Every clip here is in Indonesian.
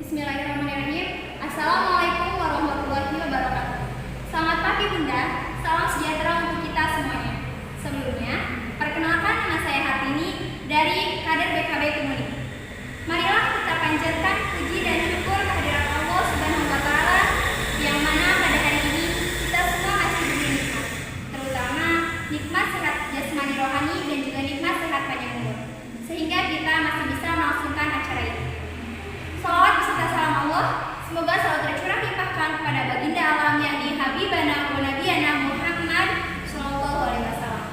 Bismillahirrahmanirrahim. Assalamualaikum warahmatullahi wabarakatuh. Selamat pagi Bunda, salam sejahtera untuk kita semuanya. Sebelumnya, perkenalkan nama saya Hartini dari kader BKB Kemudi. Marilah kita panjatkan puji dan syukur kehadirat Allah Subhanahu wa Ta'ala, yang mana pada hari ini kita semua masih diberi nikmat, terutama nikmat sehat jasmani rohani dan juga nikmat sehat panjang umur, sehingga kita masih bisa melangsungkan acara ini. Salawat beserta salam Allah semoga selalu tercurah limpahkan kepada baginda alam yakni Habibana wa Nabiyana Muhammad Sallallahu Alaihi Wasallam,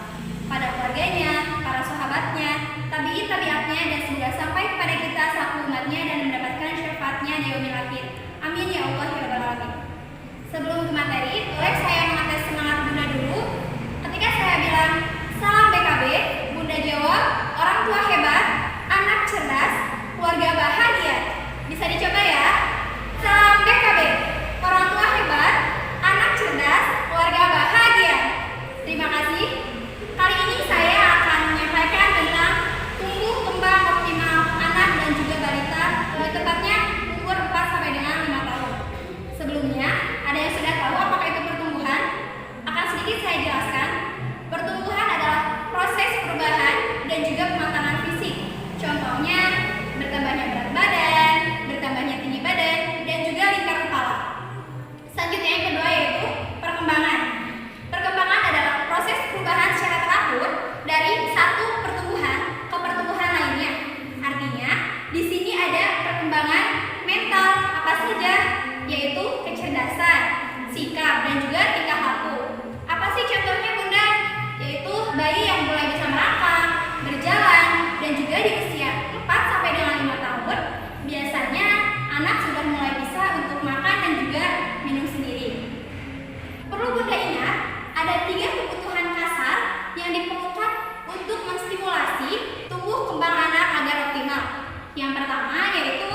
pada keluarganya, para sahabatnya, tabi'in tabi'atnya, dan semoga sampai kepada kita selaku umatnya dan mendapatkan syafaatnya di yaumil akhir. Amin ya Allah ya Rabbal Alamin. Sebelum ke materi, boleh saya mengetes semangat Bunda dulu. Ketika saya bilang salam BKB, Bunda jawab orang tua hebat, anak cerdas, keluarga bahagia. Bisa dicoba ya. Salam BKB, orang tua hebat, anak cerdas, keluarga bahagia. Terima kasih. Kali ini saya akan menyampaikan tentang tumbuh kembang optimal anak dan juga balita, tepatnya umur 4 sampai dengan 5 tahun. Sebelumnya, ada yang sudah tahu apakah itu pertumbuhan? Akan sedikit saya jelaskan. Pertumbuhan adalah proses perubahan dan juga pematangan fisik. Contohnya, bertambahnya berat badan, bertambahnya tinggi badan, dan juga lingkar kepala. Selanjutnya yang kedua yaitu perkembangan. Perkembangan adalah proses perubahan secara teratur dari satu pertumbuhan ke pertumbuhan lainnya. Artinya, di sini ada perkembangan mental apa saja, yaitu kecerdasan, sikap, dan juga tingkah laku. Apa sih contohnya Bunda? Yaitu bayi yang mulai bisa merangkak, berjalan, dan juga di usia 4 sampai dengan 5 tahun, biasanya anak sudah mulai bisa untuk makan dan juga minum sendiri. Perlu Bunda ingat, ada 3 kebutuhan kasar yang diperlukan untuk menstimulasi tumbuh kembang anak agar optimal. Yang pertama yaitu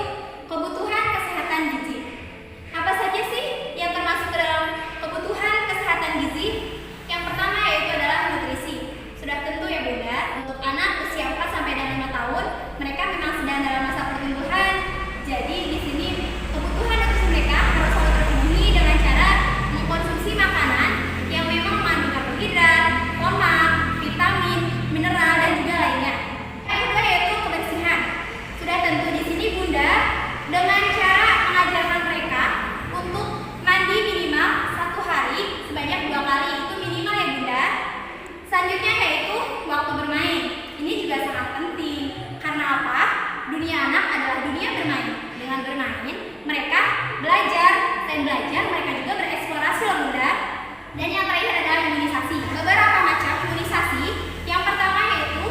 kebutuhan kesehatan gizi. Apa saja sih yang termasuk ke dalam kebutuhan kesehatan gizi? Yang pertama yaitu adalah nutrisi. Sudah tentu ya Bunda, untuk anak usia 4 sampai dengan 5 tahun, mereka memang sedang dalam masa pertumbuhan. Jadi di sini kebutuhan nutrisi mereka harus selalu terpenuhi dengan cara mengkonsumsi makanan yang memang mengandung karbohidrat, lemak, vitamin, mineral, dan juga lainnya. Yang kedua yaitu kebersihan. Sudah tentu di sini Bunda dengan cara mengajarkan mereka untuk mandi minimal 1 hari sebanyak 2 kali, itu minimal ya Bunda. Selanjutnya yaitu waktu bermain. Ini juga sangat penting. Karena apa? Dunia anak adalah dunia bermain. Dengan bermain, mereka belajar. Selain belajar, mereka juga bereksplorasi loh Bunda. Dan yang terakhir adalah imunisasi. Beberapa macam imunisasi. Yang pertama yaitu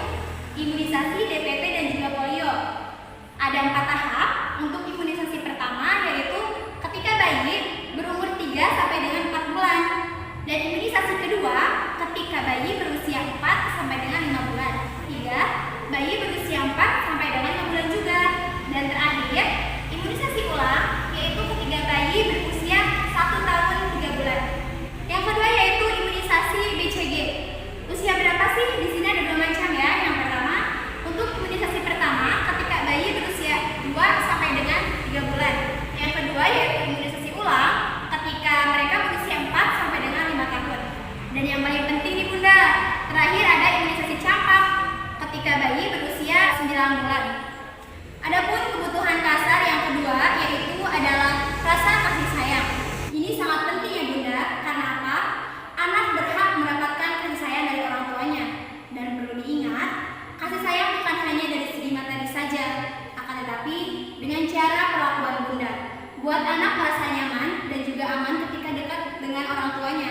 imunisasi DPT dan juga polio. Ada 4 tahap untuk imunisasi pertama, yaitu ketika bayi berumur 3 sampai dengan 4 bulan. Dan imunisasi kedua ketika bayi berusia 4 sampai dengan 5 bulan. 3, bayi berusia 4 sampai dengan 5 bulan juga. Dan terakhir, imunisasi ulang yaitu ketika bayi berusia 1 tahun 3 bulan. Yang kedua yaitu imunisasi BCG. Usia berapa sih? Di sini ada 2 macam ya. Yang pertama, untuk imunisasi pertama ketika bayi berusia 2 sampai dengan 3 bulan. Yang kedua yaitu imunisasi ulang ketika mereka berusia 4 sampai dengan 5 tahun. Dan yang paling penting nih Bunda, terakhir ada imunisasi campak ketika bayi berusia 9 bulan. Adapun kebutuhan kasar yang kedua yaitu adalah rasa kasih sayang. Ini sangat penting ya Bunda, karena apa? Anak berhak mendapatkan kasih sayang dari orang tuanya. Dan perlu diingat, kasih sayang bukan hanya dari segi materi saja, akan tetapi dengan cara perlakuan Bunda. Buat anak merasa nyaman dan juga aman ketika dekat dengan orang tuanya.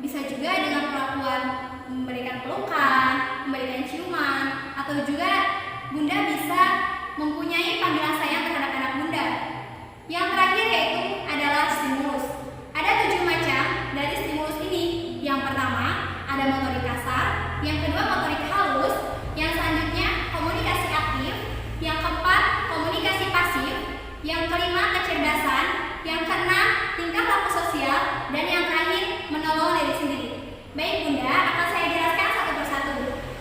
Bisa juga dengan perlakuan memberikan pelukan, memberikan ciuman, atau juga Bunda bisa mempunyai panggilan sayang terhadap anak Bunda. Yang terakhir yaitu adalah stimulus. Ada 7 macam dari stimulus ini. Yang pertama ada motorik kasar, yang kedua motorik halus, yang selanjutnya komunikasi aktif, yang keempat komunikasi pasif, yang kelima kecerdasan, yang keenam tingkah laku sosial, dan yang terakhir menolong diri sendiri. Baik Bunda, akan saya jelaskan satu persatu.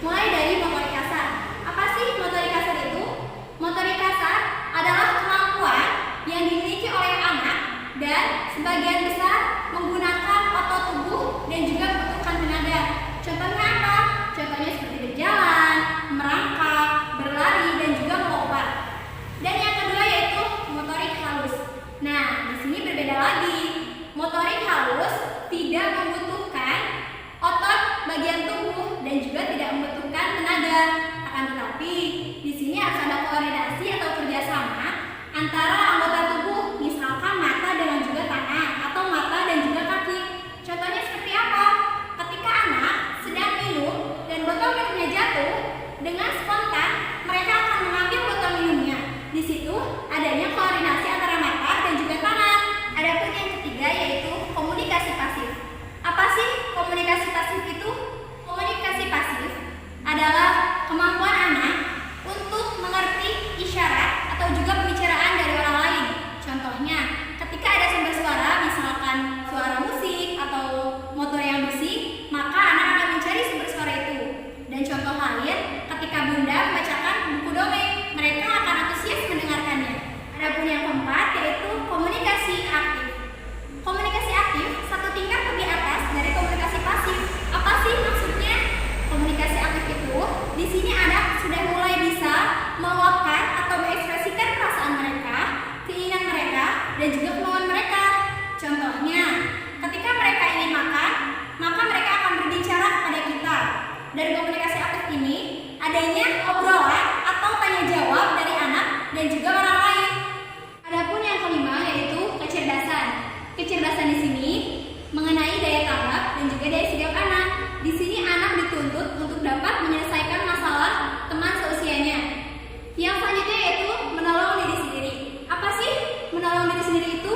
Mulai dari motorik kasar. Apa sih motorik kasar itu? Motorik kasar adalah kemampuan yang sebagian besar menggunakan otot tubuh dan juga membutuhkan tenaga. Contohnya apa? Contohnya seperti berjalan, merangkak, berlari, dan juga melompat. Dan yang kedua yaitu motorik halus. Nah, di sini berbeda lagi. Motorik halus tidak membutuhkan otot bagian tubuh dan juga tidak membutuhkan tenaga. Akan tetapi, di sini harus ada koordinasi atau kerjasama antara anggota tubuh, misalkan mata dengan juga tangan atau mata dan juga kaki. Contohnya seperti apa? Ketika anak sedang minum dan botol minumnya jatuh, dengan spontan mereka akan mengambil botol minumnya. Di situ adanya koordinasi antara mata dan juga tangan. Adapun yang ketiga yaitu komunikasi pasif. Apa sih komunikasi pasif itu? Komunikasi pasif adalah kemampuan anak untuk mengerti isyarat atau juga pembicaraan dari orang lain. Contohnya, ketika ada sumber suara, misalkan suara musik atau motor yang bising, maka anak akan mencari sumber suara itu. Dan contoh lain, ketika bunda membacakan buku dongeng, mereka akan antusias mendengarkannya. Adapun yang keempat yaitu komunikasi aktif. Komunikasi aktif satu tingkat lebih atas dari komunikasi pasif. Apa sih maksudnya? Komunikasi aktif itu di sini anak sudah mulai bisa meluapkan atau mengekspresikan perasaan mereka, keinginan mereka, dan juga kemauan mereka. Contohnya, ketika mereka ingin makan, maka mereka akan berbicara kepada kita. Dari komunikasi aktif ini, adanya obrolan atau tanya jawab dari anak dan juga orang lain. Adapun yang kelima yaitu kecerdasan. Kecerdasan di sini mengenai daya tanggap dan juga daya sigap anak. Di sini anak dituntut untuk dapat menyelesaikan masalah teman seusianya. Yang selanjutnya yaitu menolong diri sendiri. Apa sih menolong diri sendiri itu?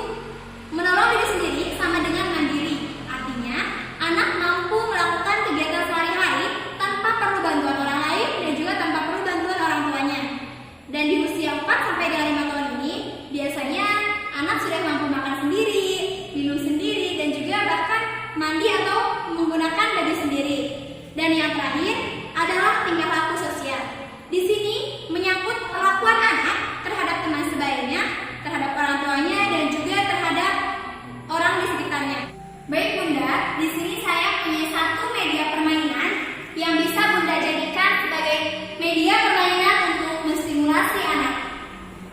Menolong diri sendiri sama dengan mandiri. Artinya, anak mampu melakukan kegiatan sehari-hari tanpa perlu bantuan orang lain dan juga tanpa perlu bantuan orang tuanya. Dan di usia 4 sampai dengan 5 tahun ini, biasanya anak sudah mampu makan sendiri, minum sendiri, dan juga bahkan mandi atau menggunakan baju sendiri. Dan yang terakhir adalah tingkah laku sosial. Di sini menyangkut perlakuan anak terhadap teman sebayanya, terhadap orang tuanya, dan juga terhadap orang di sekitarnya. Baik Bunda, di sini saya punya satu media permainan yang bisa Bunda jadikan sebagai media permainan untuk menstimulasi anak.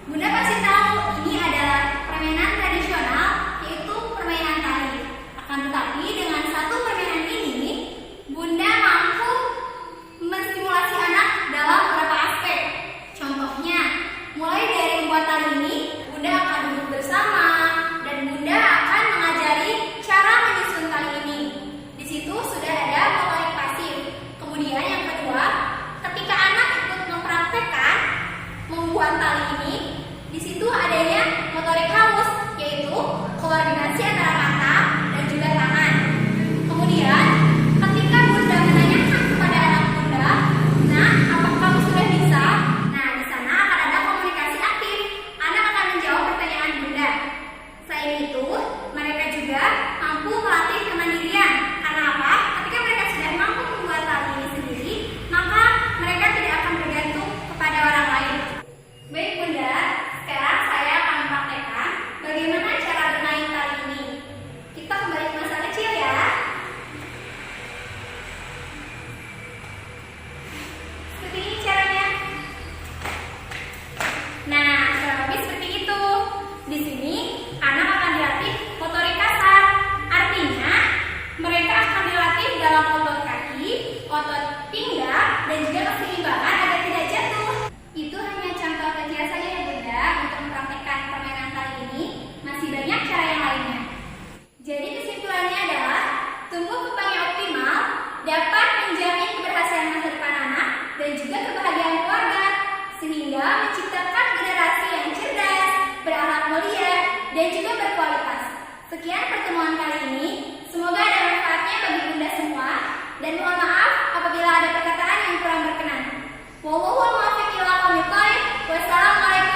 Bunda pasti tahu ini adalah permainan tradisional, yaitu permainan tali. Akan tetapi dengan satu permainan ini, Bunda mampu menstimulasi anak dalam beberapa aspek. Contohnya, mulai dari membuat tali ini, Bunda akan duduk bersama dan Bunda akan mengajari cara menyusun tali ini. Di situ sudah ada motorik pasif. Kemudian yang kedua, ketika anak ikut mempraktekkan membuat tali ini, di situ adanya motorik halus, yaitu koordinasi antara mata dan juga tangan. Kemudian, ketika Bunda menanyakan kepada anak Bunda, "Nah, apakah kamu sudah bisa?" Nah, di sana akan ada komunikasi aktif. Anak akan menjawab pertanyaan Bunda. Selain itu, mereka juga mampu melatih kemandirian. Karena apa? Ketika mereka sudah mampu membuat tali ini sendiri, maka mereka tidak akan bergantung kepada orang lain. Baik Bunda, sekarang saya akan mempraktekkan bagaimana cara bermain tali ini. Kita kembali ke masa kecil ya. Seperti ini caranya. Nah, kurang lebih seperti itu. Di sini anak akan dilatih motorik kasar. Artinya, mereka akan dilatih dalam otot kaki, otot pinggang, dan juga keseimbangan agar tidak jatuh. Itu hanya contoh kecil saja ya Bunda untuk mempraktekkan permainan tali ini. Masih banyak cara yang lainnya. Jadi kesimpulannya adalah tumbuh kembang yang optimal dapat menjamin keberhasilan masa depan anak dan juga kebahagiaan keluarga, sehingga menciptakan generasi yang cerdas, berakhlak mulia, dan juga berkualitas. Sekian pertemuan kali ini. Semoga ada manfaatnya bagi Bunda semua. Dan mohon maaf apabila ada perkataan yang kurang berkenan. Wassalamualaikum